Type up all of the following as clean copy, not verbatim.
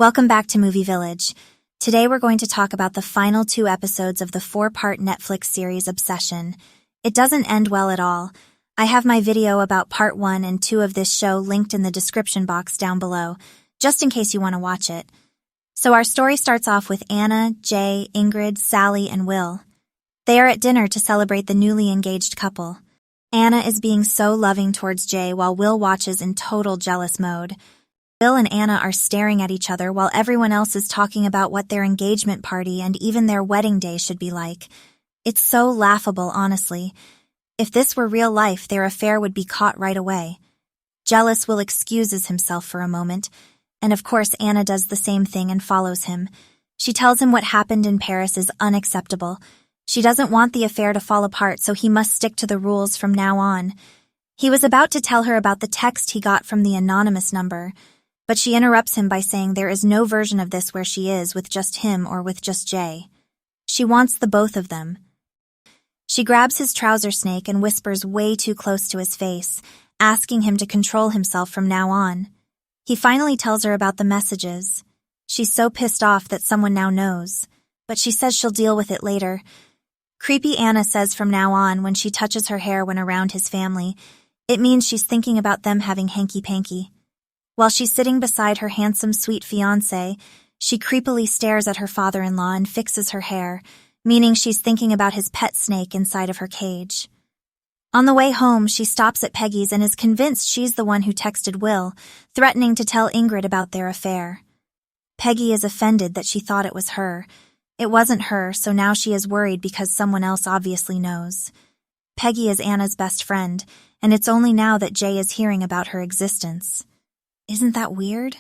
Welcome back to Movie Village. Today we're going to talk about the final 2 episodes of the 4-part Netflix series Obession. It doesn't end well at all. I have my video about part 1 and 2 of this show linked in the description box down below, just in case you want to watch it. So our story starts off with Anna, Jay, Ingrid, Sally, and Will. They are at dinner to celebrate the newly engaged couple. Anna is being so loving towards Jay while Will watches in total jealous mode. Will and Anna are staring at each other while everyone else is talking about what their engagement party and even their wedding day should be like. It's so laughable, honestly. If this were real life, their affair would be caught right away. Jealous, Will excuses himself for a moment, and of course Anna does the same thing and follows him. She tells him what happened in Paris is unacceptable. She doesn't want the affair to fall apart, so he must stick to the rules from now on. He was about to tell her about the text he got from the anonymous number, but she interrupts him by saying there is no version of this where she is with just him or with just Jay. She wants the both of them. She grabs his trouser snake and whispers way too close to his face, asking him to control himself from now on. He finally tells her about the messages. She's so pissed off that someone now knows, but she says she'll deal with it later. Creepy Anna says from now on, when she touches her hair when around his family, it means she's thinking about them having hanky-panky. While she's sitting beside her handsome, sweet fiancé, she creepily stares at her father-in-law and fixes her hair, meaning she's thinking about his pet snake inside of her cage. On the way home, she stops at Peggy's and is convinced she's the one who texted Will, threatening to tell Ingrid about their affair. Peggy is offended that she thought it was her. It wasn't her, so now she is worried because someone else obviously knows. Peggy is Anna's best friend, and it's only now that Jay is hearing about her existence. Isn't that weird?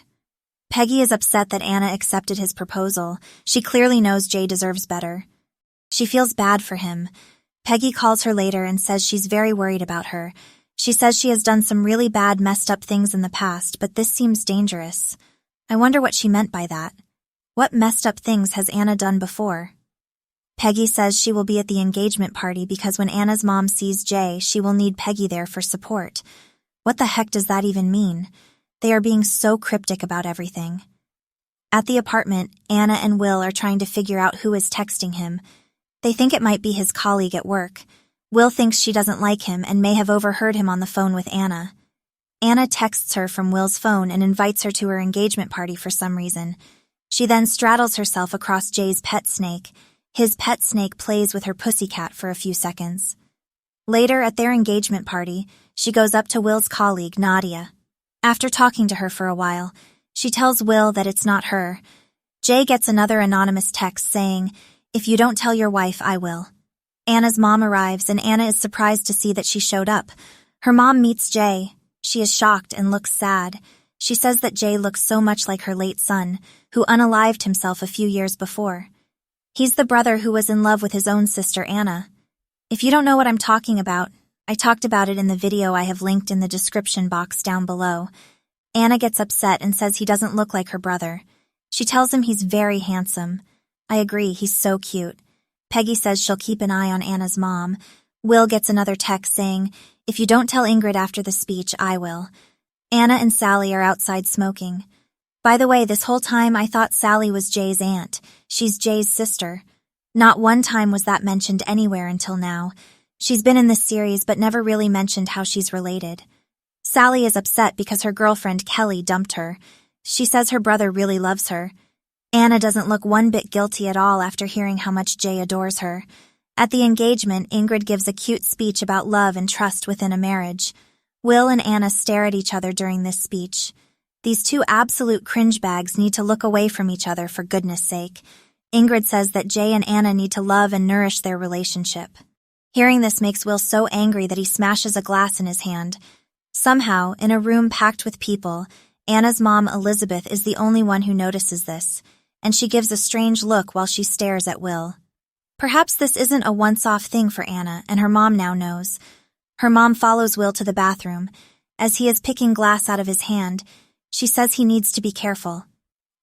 Peggy is upset that Anna accepted his proposal. She clearly knows Jay deserves better. She feels bad for him. Peggy calls her later and says she's very worried about her. She says she has done some really bad, messed up things in the past, but this seems dangerous. I wonder what she meant by that. What messed up things has Anna done before? Peggy says she will be at the engagement party because when Anna's mom sees Jay, she will need Peggy there for support. What the heck does that even mean? They are being so cryptic about everything. At the apartment, Anna and Will are trying to figure out who is texting him. They think it might be his colleague at work. Will thinks she doesn't like him and may have overheard him on the phone with Anna. Anna texts her from Will's phone and invites her to her engagement party for some reason. She then straddles herself across Jay's pet snake. His pet snake plays with her pussycat for a few seconds. Later, at their engagement party, she goes up to Will's colleague, Nadia. After talking to her for a while, she tells Will that it's not her. Jay gets another anonymous text saying, "If you don't tell your wife, I will." Anna's mom arrives and Anna is surprised to see that she showed up. Her mom meets Jay. She is shocked and looks sad. She says that Jay looks so much like her late son, who unalived himself a few years before. He's the brother who was in love with his own sister, Anna. If you don't know what I'm talking about, I talked about it in the video I have linked in the description box down below. Anna gets upset and says he doesn't look like her brother. She tells him he's very handsome. I agree, he's so cute. Peggy says she'll keep an eye on Anna's mom. Will gets another text saying, "If you don't tell Ingrid after the speech, I will." Anna and Sally are outside smoking. By the way, this whole time I thought Sally was Jay's aunt. She's Jay's sister. Not one time was that mentioned anywhere until now. She's been in this series but never really mentioned how she's related. Sally is upset because her girlfriend Kelly dumped her. She says her brother really loves her. Anna doesn't look one bit guilty at all after hearing how much Jay adores her. At the engagement, Ingrid gives a cute speech about love and trust within a marriage. Will and Anna stare at each other during this speech. These two absolute cringe bags need to look away from each other for goodness sake. Ingrid says that Jay and Anna need to love and nourish their relationship. Hearing this makes Will so angry that he smashes a glass in his hand. Somehow, in a room packed with people, Anna's mom, Elizabeth, is the only one who notices this, and she gives a strange look while she stares at Will. Perhaps this isn't a once-off thing for Anna, and her mom now knows. Her mom follows Will to the bathroom. As he is picking glass out of his hand, she says he needs to be careful.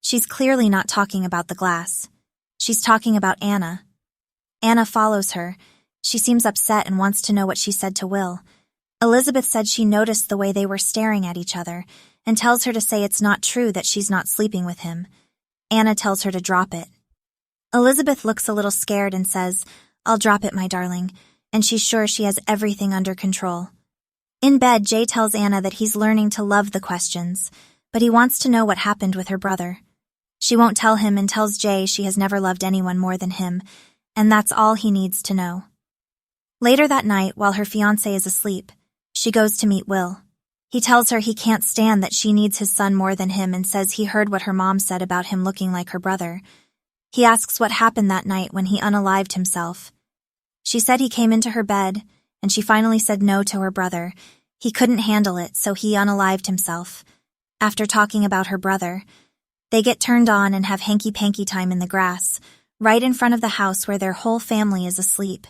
She's clearly not talking about the glass. She's talking about Anna. Anna follows her. She seems upset and wants to know what she said to Will. Elizabeth said she noticed the way they were staring at each other, and tells her to say it's not true that she's not sleeping with him. Anna tells her to drop it. Elizabeth looks a little scared and says, "I'll drop it, my darling," and she's sure she has everything under control. In bed, Jay tells Anna that he's learning to love the questions, but he wants to know what happened with her brother. She won't tell him and tells Jay she has never loved anyone more than him, and that's all he needs to know. Later that night, while her fiancé is asleep, she goes to meet Will. He tells her he can't stand that she needs his son more than him and says he heard what her mom said about him looking like her brother. He asks what happened that night when he unalived himself. She said he came into her bed, and she finally said no to her brother. He couldn't handle it, so he unalived himself. After talking about her brother, they get turned on and have hanky-panky time in the grass, right in front of the house where their whole family is asleep.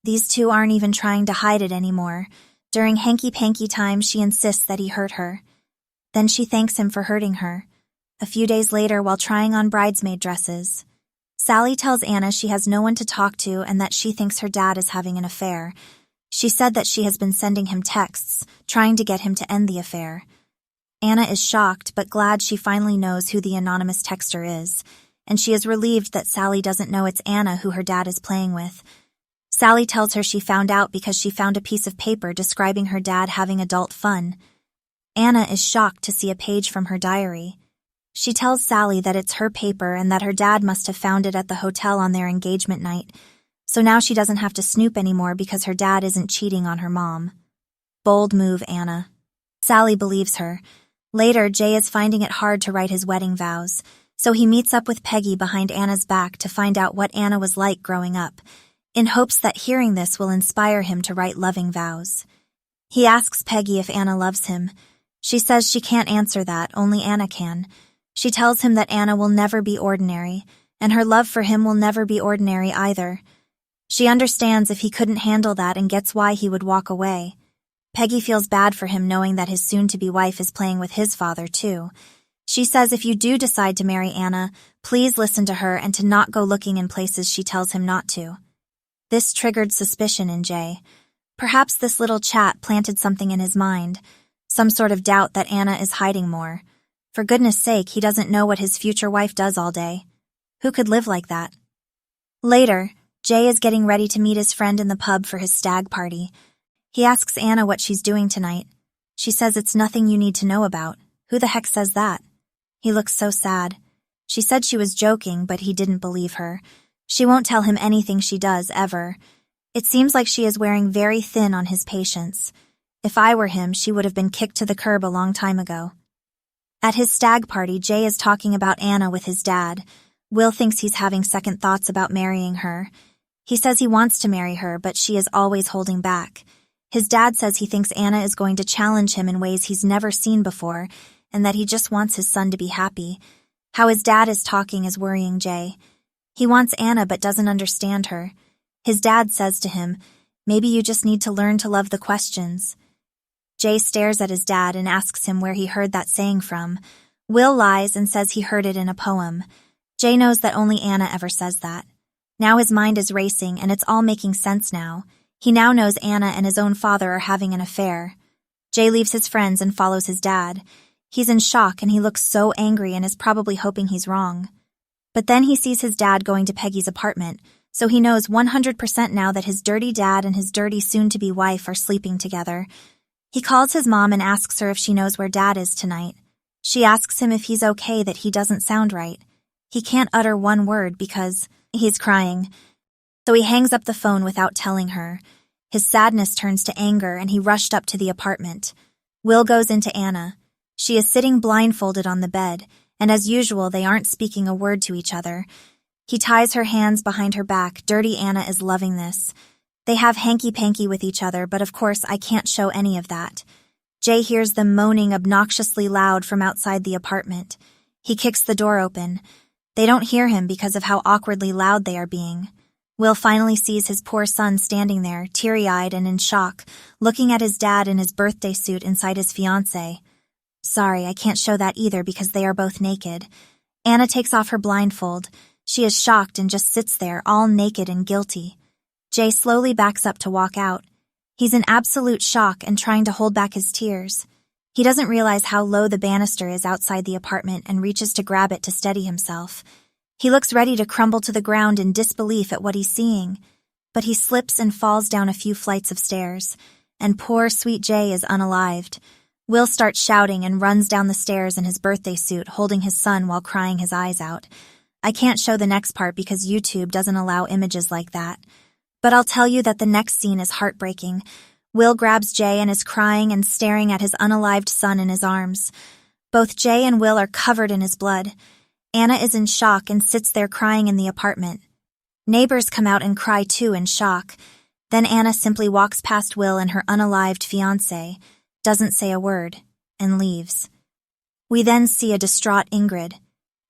These two aren't even trying to hide it anymore. During hanky-panky time, she insists that he hurt her. Then she thanks him for hurting her. A few days later, while trying on bridesmaid dresses, Sally tells Anna she has no one to talk to and that she thinks her dad is having an affair. She said that she has been sending him texts, trying to get him to end the affair. Anna is shocked but glad she finally knows who the anonymous texter is, and she is relieved that Sally doesn't know it's Anna who her dad is playing with. Sally tells her she found out because she found a piece of paper describing her dad having adult fun. Anna is shocked to see a page from her diary. She tells Sally that it's her paper and that her dad must have found it at the hotel on their engagement night, so now she doesn't have to snoop anymore because her dad isn't cheating on her mom. Bold move, Anna. Sally believes her. Later, Jay is finding it hard to write his wedding vows, so he meets up with Peggy behind Anna's back to find out what Anna was like growing up, in hopes that hearing this will inspire him to write loving vows. He asks Peggy if Anna loves him. She says she can't answer that, only Anna can. She tells him that Anna will never be ordinary, and her love for him will never be ordinary either. She understands if he couldn't handle that and gets why he would walk away. Peggy feels bad for him knowing that his soon-to-be wife is playing with his father, too. She says if you do decide to marry Anna, please listen to her and to not go looking in places she tells him not to. This triggered suspicion in Jay. Perhaps this little chat planted something in his mind, some sort of doubt that Anna is hiding more. For goodness sake, he doesn't know what his future wife does all day. Who could live like that? Later, Jay is getting ready to meet his friend in the pub for his stag party. He asks Anna what she's doing tonight. She says it's nothing you need to know about. Who the heck says that? He looks so sad. She said she was joking, but he didn't believe her. She won't tell him anything she does, ever. It seems like she is wearing very thin on his patience. If I were him, she would have been kicked to the curb a long time ago. At his stag party, Jay is talking about Anna with his dad. Will thinks he's having second thoughts about marrying her. He says he wants to marry her, but she is always holding back. His dad says he thinks Anna is going to challenge him in ways he's never seen before, and that he just wants his son to be happy. How his dad is talking is worrying Jay. He wants Anna but doesn't understand her. His dad says to him, "Maybe you just need to learn to love the questions." Jay stares at his dad and asks him where he heard that saying from. Will lies and says he heard it in a poem. Jay knows that only Anna ever says that. Now his mind is racing and it's all making sense now. He now knows Anna and his own father are having an affair. Jay leaves his friends and follows his dad. He's in shock and he looks so angry and is probably hoping he's wrong. But then he sees his dad going to Peggy's apartment, so he knows 100% now that his dirty dad and his dirty soon-to-be wife are sleeping together. He calls his mom and asks her if she knows where Dad is tonight. She asks him if he's okay that he doesn't sound right. He can't utter one word because he's crying. So he hangs up the phone without telling her. His sadness turns to anger and he rushed up to the apartment. Will goes into Anna. She is sitting blindfolded on the bed, and as usual they aren't speaking a word to each other. He ties her hands behind her back. Dirty Anna is loving this. They have hanky-panky with each other, but of course I can't show any of that. Jay hears them moaning obnoxiously loud from outside the apartment. He kicks the door open. They don't hear him because of how awkwardly loud they are being. Will finally sees his poor son standing there, teary-eyed and in shock, looking at his dad in his birthday suit inside his fiancée. Sorry, I can't show that either because they are both naked. Anna takes off her blindfold. She is shocked and just sits there, all naked and guilty. Jay slowly backs up to walk out. He's in absolute shock and trying to hold back his tears. He doesn't realize how low the banister is outside the apartment and reaches to grab it to steady himself. He looks ready to crumble to the ground in disbelief at what he's seeing, but he slips and falls down a few flights of stairs, and poor sweet Jay is unalived. Will starts shouting and runs down the stairs in his birthday suit, holding his son while crying his eyes out. I can't show the next part because YouTube doesn't allow images like that. But I'll tell you that the next scene is heartbreaking. Will grabs Jay and is crying and staring at his unalived son in his arms. Both Jay and Will are covered in his blood. Anna is in shock and sits there crying in the apartment. Neighbors come out and cry too in shock. Then Anna simply walks past Will and her unalived fiancé, doesn't say a word, and leaves. We then see a distraught Ingrid.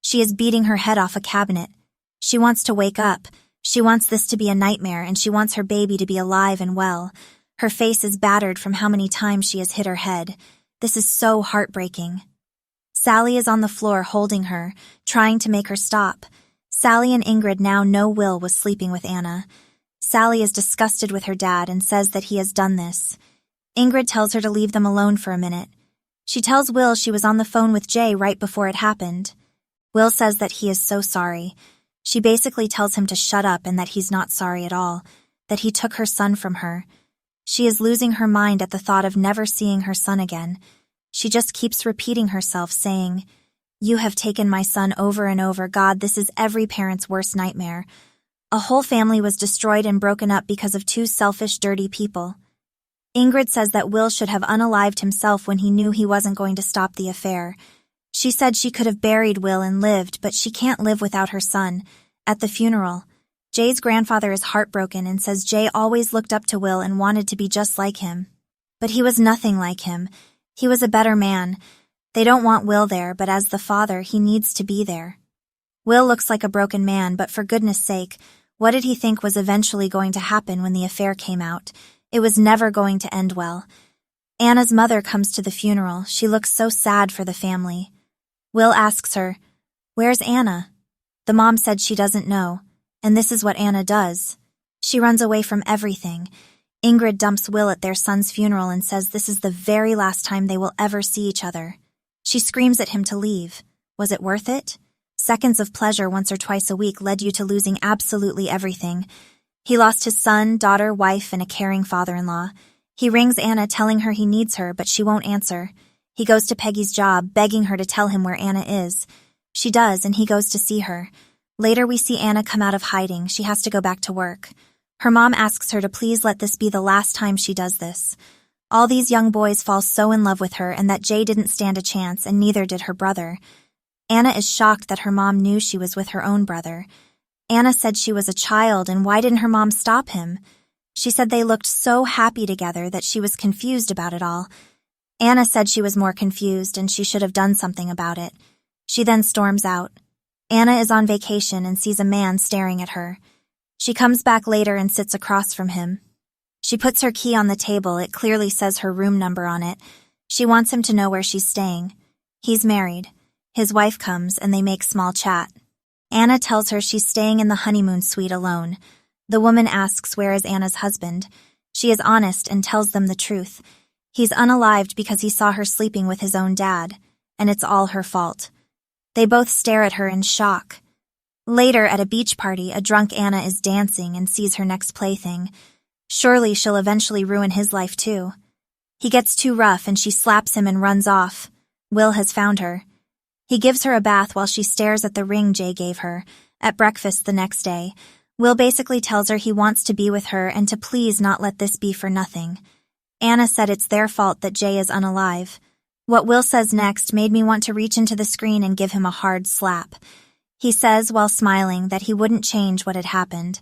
She is beating her head off a cabinet. She wants to wake up. She wants this to be a nightmare, and she wants her baby to be alive and well. Her face is battered from how many times she has hit her head. This is so heartbreaking. Sally is on the floor holding her, trying to make her stop. Sally and Ingrid now know Will was sleeping with Anna. Sally is disgusted with her dad and says that he has done this. Ingrid tells her to leave them alone for a minute. She tells Will she was on the phone with Jay right before it happened. Will says that he is so sorry. She basically tells him to shut up and that he's not sorry at all, that he took her son from her. She is losing her mind at the thought of never seeing her son again. She just keeps repeating herself, saying, "You have taken my son," over and over. God, this is every parent's worst nightmare. A whole family was destroyed and broken up because of two selfish, dirty people. Ingrid says that Will should have unalived himself when he knew he wasn't going to stop the affair. She said she could have buried Will and lived, but she can't live without her son. At the funeral, Jay's grandfather is heartbroken and says Jay always looked up to Will and wanted to be just like him. But he was nothing like him. He was a better man. They don't want Will there, but as the father, he needs to be there. Will looks like a broken man, but for goodness sake, what did he think was eventually going to happen when the affair came out? It was never going to end well. Anna's mother comes to the funeral. She looks so sad for the family. Will asks her, "Where's Anna?" The mom said she doesn't know, and this is what Anna does. She runs away from everything. Ingrid dumps Will at their son's funeral and says this is the very last time they will ever see each other. She screams at him to leave. Was it worth it? Seconds of pleasure once or twice a week led you to losing absolutely everything. He lost his son, daughter, wife, and a caring father-in-law. He rings Anna telling her he needs her, but she won't answer. He goes to Peggy's job, begging her to tell him where Anna is. She does, and he goes to see her. Later we see Anna come out of hiding. She has to go back to work. Her mom asks her to please let this be the last time she does this. All these young boys fall so in love with her and that Jay didn't stand a chance, and neither did her brother. Anna is shocked that her mom knew she was with her own brother. Anna said she was a child, and why didn't her mom stop him? She said they looked so happy together that she was confused about it all. Anna said she was more confused and she should have done something about it. She then storms out. Anna is on vacation and sees a man staring at her. She comes back later and sits across from him. She puts her key on the table. It clearly says her room number on it. She wants him to know where she's staying. He's married. His wife comes and they make small chat. Anna tells her she's staying in the honeymoon suite alone. The woman asks where is Anna's husband. She is honest and tells them the truth. He's unalived because he saw her sleeping with his own dad, and it's all her fault. They both stare at her in shock. Later, at a beach party, a drunk Anna is dancing and sees her next plaything. Surely she'll eventually ruin his life too. He gets too rough and she slaps him and runs off. Will has found her. He gives her a bath while she stares at the ring Jay gave her. At breakfast the next day, Will basically tells her he wants to be with her and to please not let this be for nothing. Anna said it's their fault that Jay is unalive. What Will says next made me want to reach into the screen and give him a hard slap. He says, while smiling, that he wouldn't change what had happened.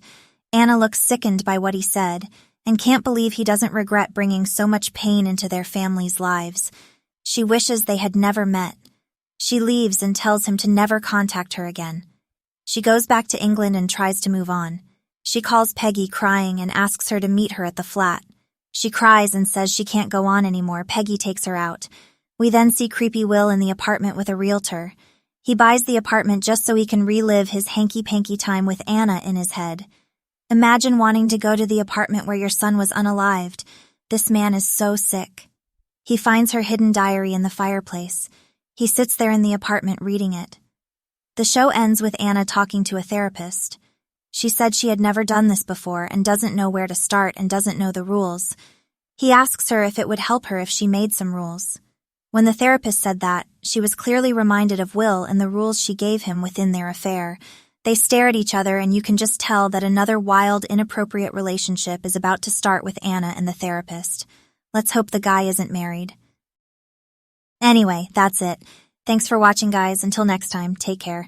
Anna looks sickened by what he said and can't believe he doesn't regret bringing so much pain into their families' lives. She wishes they had never met. She leaves and tells him to never contact her again. She goes back to England and tries to move on. She calls Peggy crying and asks her to meet her at the flat. She cries and says she can't go on anymore. Peggy takes her out. We then see creepy Will in the apartment with a realtor. He buys the apartment just so he can relive his hanky-panky time with Anna in his head. Imagine wanting to go to the apartment where your son was unalived. This man is so sick. He finds her hidden diary in the fireplace. He sits there in the apartment reading it. The show ends with Anna talking to a therapist. She said she had never done this before and doesn't know where to start and doesn't know the rules. He asks her if it would help her if she made some rules. When the therapist said that, she was clearly reminded of Will and the rules she gave him within their affair. They stare at each other and you can just tell that another wild, inappropriate relationship is about to start with Anna and the therapist. Let's hope the guy isn't married. Anyway, that's it. Thanks for watching, guys. Until next time, take care.